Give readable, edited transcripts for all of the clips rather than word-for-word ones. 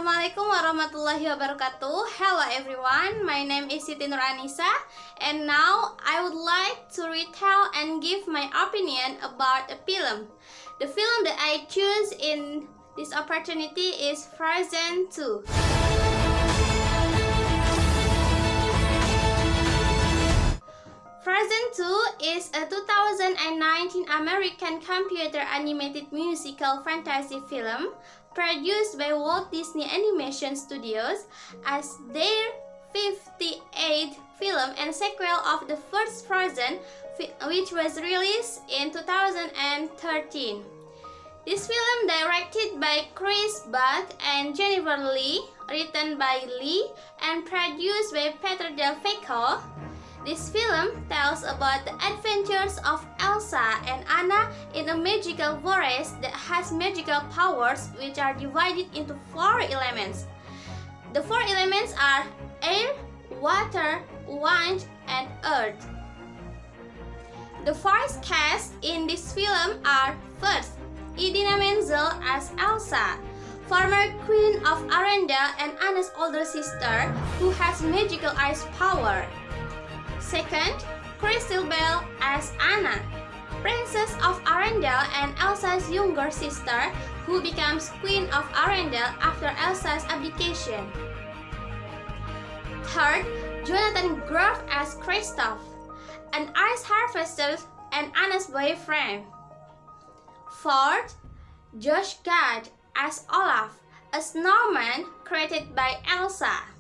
Assalamualaikum warahmatullahi wabarakatuh. Hello everyone, my name is Siti Nuranisah, and now I would like to retell and give my opinion about a film. The film that I choose in this opportunity is Frozen 2. Frozen 2 is a 2019 American computer animated musical fantasy film produced by Walt Disney Animation Studios as their 58th film and sequel of the first Frozen, which was released in 2013. This film, directed by Chris Buck and Jennifer Lee, written by Lee, and produced by Peter Del Vecchio. This film tells about the adventures of Elsa and Anna in a magical forest that has magical powers which are divided into 4 elements. The 4 elements are air, water, wind, and earth. The voice cast in this film are: first, Idina Menzel as Elsa, former Queen of Arendelle and Anna's older sister who has magical ice power. Second, Crystal Bell as Anna, Princess of Arendelle and Elsa's younger sister who becomes Queen of Arendelle after Elsa's abdication. Third, Jonathan Groff as Kristoff, an ice harvester and Anna's boyfriend. Fourth, Josh Gad as Olaf, a snowman created by Elsa.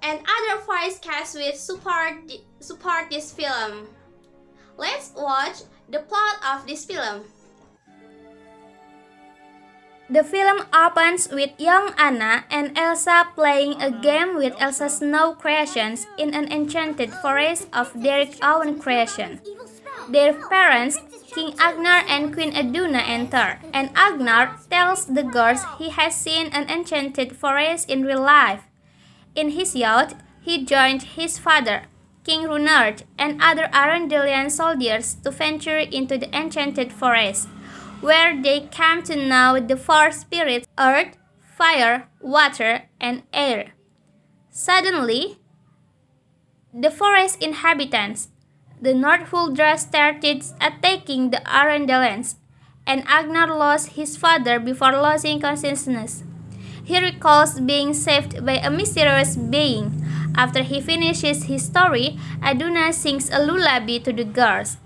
And other voice casts will support this film. Let's watch the plot of this film. The film opens with young Anna and Elsa playing a game with Elsa's snow creations in an enchanted forest of their own creation. Their parents, King Agnar and Queen Iduna, enter, and Agnar tells the girls he has seen an enchanted forest in real life. In his youth, he joined his father, King Runard, and other Arendellian soldiers to venture into the enchanted forest, where they came to know the 4 spirits: earth, fire, water, and air. Suddenly, the forest inhabitants, the Nordhuldra, started attacking the Arendellians, and Agnar lost his father before losing consciousness. He recalls being saved by a mysterious being. After he finishes his story, Iduna sings a lullaby to the girls.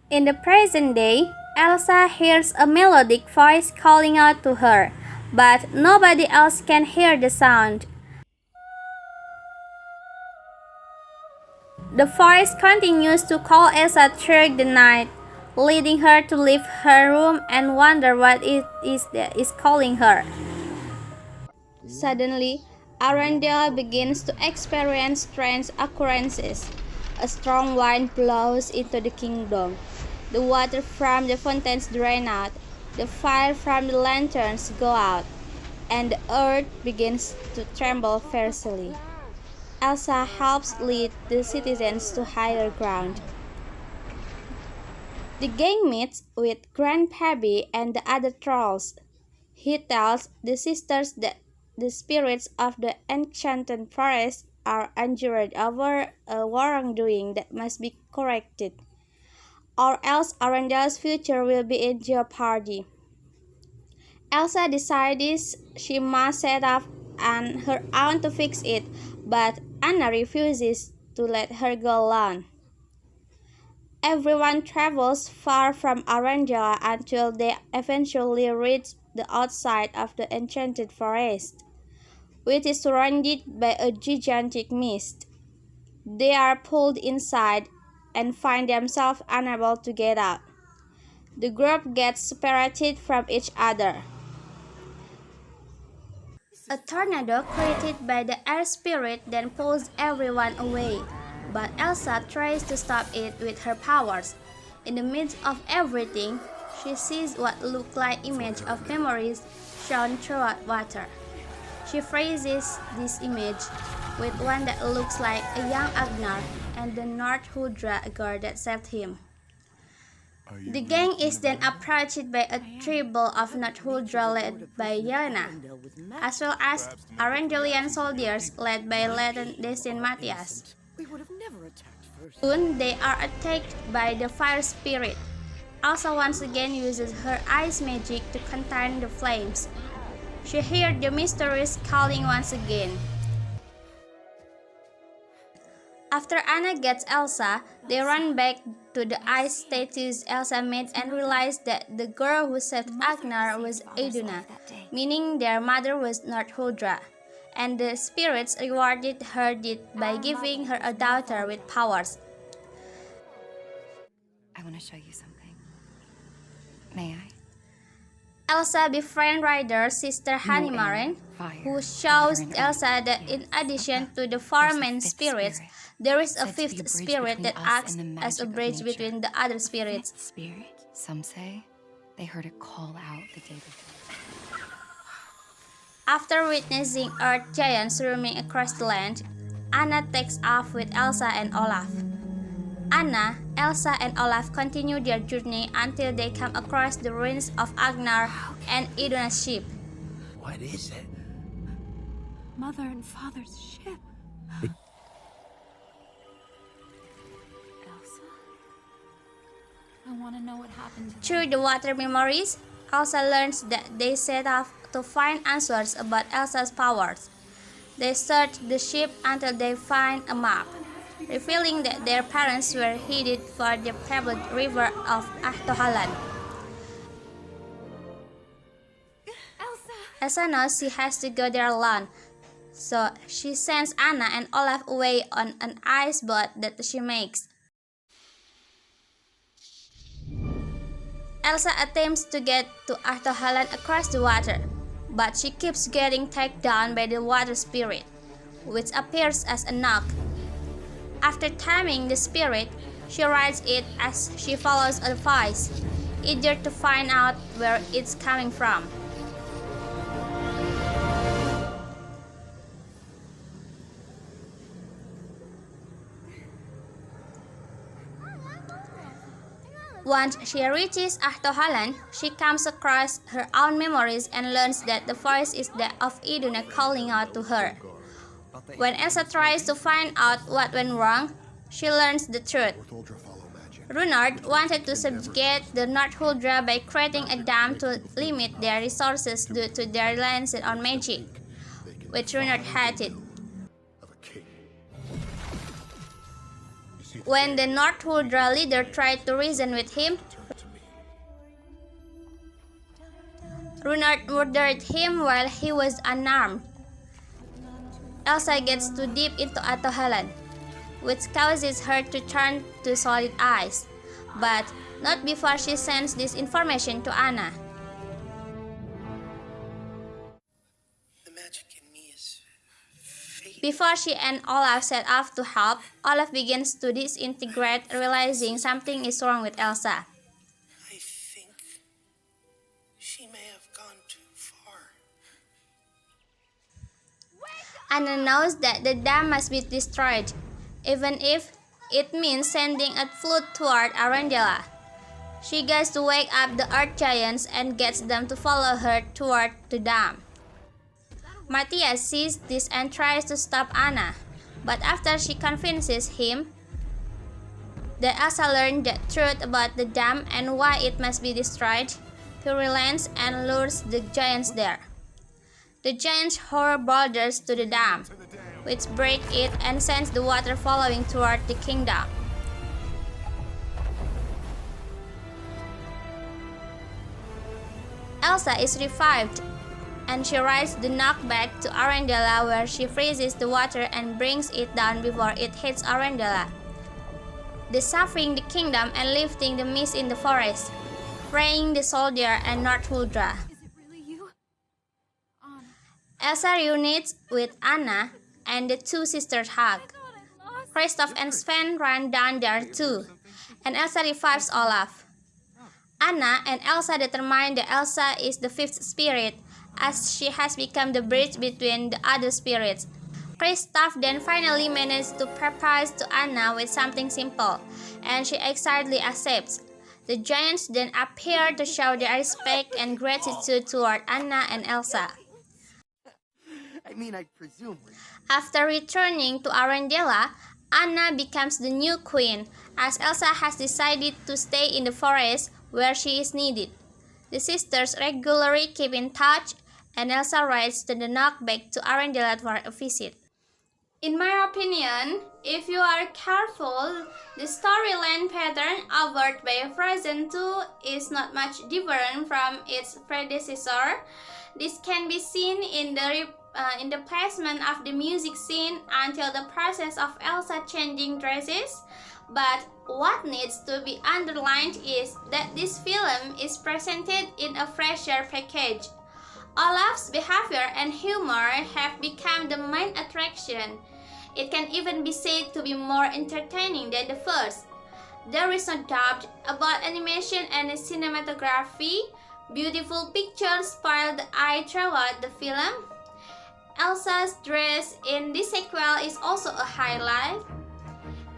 In the present day, Elsa hears a melodic voice calling out to her, but nobody else can hear the sound. The voice continues to call Elsa through the night, leading her to leave her room and wonder what it is that is calling her. Suddenly, Arendelle begins to experience strange occurrences. A strong wind blows into the kingdom. The water from the fountains drain out. The fire from the lanterns go out. And the earth begins to tremble fiercely. Elsa helps lead the citizens to higher ground. The gang meets with Grandpappy and the other trolls. He tells the sisters that the spirits of the enchanted forest are injured over a wrongdoing that must be corrected, or else Arendelle's future will be in jeopardy. Elsa decides she must set off on her own to fix it, but Anna refuses to let her go alone. Everyone travels far from Arendelle until they eventually reach the outside of the enchanted forest, which is surrounded by a gigantic mist. They are pulled inside and find themselves unable to get out. The group gets separated from each other. A tornado created by the air spirit then pulls everyone away, but Elsa tries to stop it with her powers. In the midst of everything, she sees what look like images of memories shown throughout water. She phrases this image with one that looks like a young Agnar and the Nordhuldra girl that saved him. The gang is then approached by a tribal of Northuldra led by Yelena, as well as Arendelian soldiers led by Lieutenant Destin Matthias. Soon they are attacked by the fire spirit. Elsa once again uses her ice magic to contain the flames. She hears the mysterious calling once again. After Anna gets Elsa, they run back to the ice statues Elsa made and realize that the girl who saved Agnar was Iduna, meaning their mother was Northuldra, and the spirits rewarded her deed by giving her a daughter with powers. I want to show you something. May I? Elsa befriends Ryder's sister Hanimaren, who shows Elsa that in addition to the four main spirits, there is a fifth spirit that acts as a bridge between the other spirits. Spirit? Some say they heard it call out the day before. After witnessing earth giants roaming across the land, Anna takes off with Elsa and Olaf. Anna, Elsa, and Olaf continue their journey until they come across the ruins of Agnar and Iduna's ship. What is it? Mother and Father's ship. Elsa? I want to know what happened to them. Through the water memories, Elsa learns that they set off to find answers about Elsa's powers. They search the ship until they find a map, revealing that their parents were headed for the pebbled river of Ahtohalan. Elsa knows she has to go there alone, so she sends Anna and Olaf away on an ice boat that she makes. Elsa attempts to get to Ahtohalan across the water, but she keeps getting taken down by the water spirit, which appears as a knock. After taming the spirit, she rides it as she follows a voice, eager to find out where it's coming from. Once she reaches Ahtohalan, she comes across her own memories and learns that the voice is that of Iduna calling out to her. When Elsa tries to find out what went wrong, she learns the truth. Runard wanted to subjugate the Northuldra by creating a dam to limit their resources due to their reliance on magic, which Runard hated. When the Northuldra leader tried to reason with him, Runard murdered him while he was unarmed. Elsa gets too deep into Ahtohalan, which causes her to turn to solid ice, but not before she sends this information to Anna. The magic in me is fake. Before she and Olaf set off to help, Olaf begins to disintegrate, realizing something is wrong with Elsa. I think she may have gone too far. Anna knows that the dam must be destroyed, even if it means sending a flood toward Arendella. She goes to wake up the earth giants and gets them to follow her toward the dam. Matthias sees this and tries to stop Anna, but after she convinces him that Elsa learned the truth about the dam and why it must be destroyed, he relents and lures the giants there. The giants hurl boulders to the dam, which break it and sends the water flowing toward the kingdom. Elsa is revived, and she rides the knock back to Arendella, where she freezes the water and brings it down before it hits Arendella, dissolving the kingdom and lifting the mist in the forest, freeing the soldier and Northuldra. Is it really you? Elsa reunites with Anna, and the two sisters hug. Kristoff and Sven run down there too, and Elsa revives Olaf. Anna and Elsa determine that Elsa is the fifth spirit, as she has become the bridge between the other spirits. Kristoff then finally manages to propose to Anna with something simple, and she excitedly accepts. The giants then appear to show their respect and gratitude toward Anna and Elsa. I mean, I presume we're... After returning to Arendelle, Anna becomes the new queen, as Elsa has decided to stay in the forest where she is needed. The sisters regularly keep in touch, and Elsa rides to the knockback to Arendelle for a visit. In my opinion, if you are careful, the storyline pattern offered by Frozen 2 is not much different from its predecessor. This can be seen in the placement of the music scene until the process of Elsa changing dresses. But what needs to be underlined is that this film is presented in a fresher package. Olaf's behavior and humor have become the main attraction. It can even be said to be more entertaining than the first. There is no doubt about animation and cinematography. Beautiful pictures spoil the eye throughout the film. Elsa's dress in this sequel is also a highlight.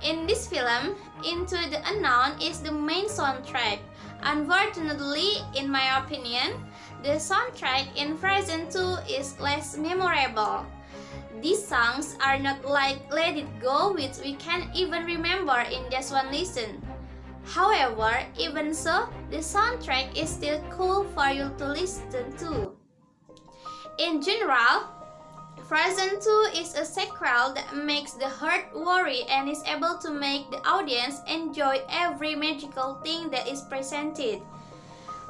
In this film, Into the Unknown is the main soundtrack. Unfortunately, in my opinion, the soundtrack in Frozen 2 is less memorable. These songs are not like Let It Go, which we can't even remember in just one listen. However, even so, the soundtrack is still cool for you to listen to. In general, Frozen 2 is a sequel that makes the heart worry and is able to make the audience enjoy every magical thing that is presented.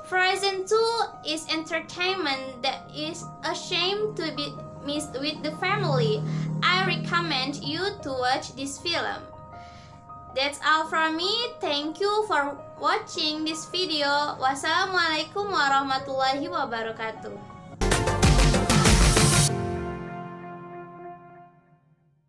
Frozen 2 is entertainment that is a shame to be missed with the family. I recommend you to watch this film. That's all from me. Thank you for watching this video. Wassalamualaikum warahmatullahi wabarakatuh.